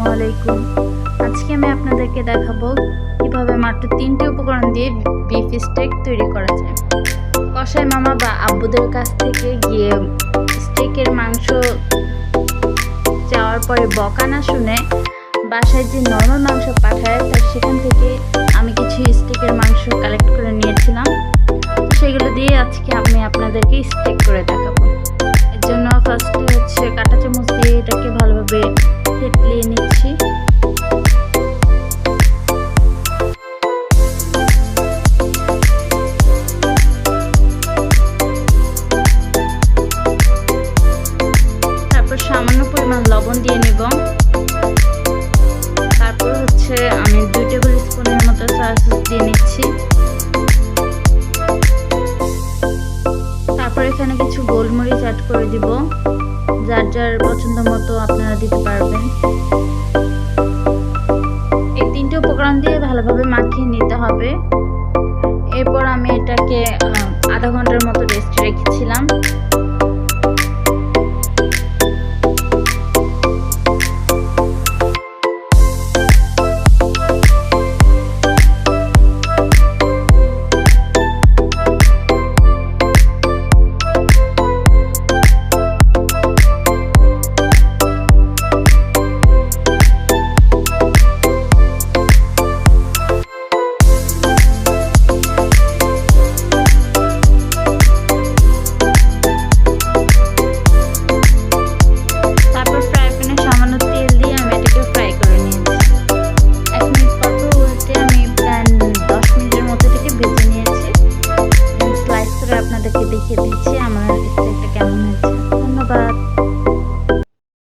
আসসালামু আলাইকুম। আজকে আমি আপনাদেরকে দেখাবো কিভাবে মাত্র 3টি উপকরণ দিয়ে বিফ স্টেক তৈরি করা যায়। কসাই মামা বা আব্বুদের কাছ থেকে গিয়ে স্টেকের মাংস চাওয়ার পরে বকা না শুনে বাসায় যে নর্মাল মাংস পাঠায় তার সেখান থেকে আমি কিছু স্টেকের মাংস কালেক্ট করে নিয়েছিলাম। সেগুলো দিয়ে আজকে আমি আপনাদেরকে স্টেক করে দেখাবো। এর জন্য ফার্স্টে কাঁটা চামচ দিয়ে এটাকে ভালোভাবে থেতলিয়ে নিচ্ছি। তারপর সামান্য পরিমাণ লবণ দিয়ে নিব। তারপর আমি 2 টেবিল স্পুনের মতো সয়া সস দিয়ে নিচ্ছি। তারপর এখানে কিছু গোলমরিচ অ্যাড করে দিব, যার যার পছন্দ মতো আপনারা দিতে পারবেন। এই 3টে উপকরণ দিয়ে ভালোভাবে মাখিয়ে নিতে হবে। এরপর আমি এটাকে আধা ঘন্টার মতো রেস্টে রেখেছিলাম।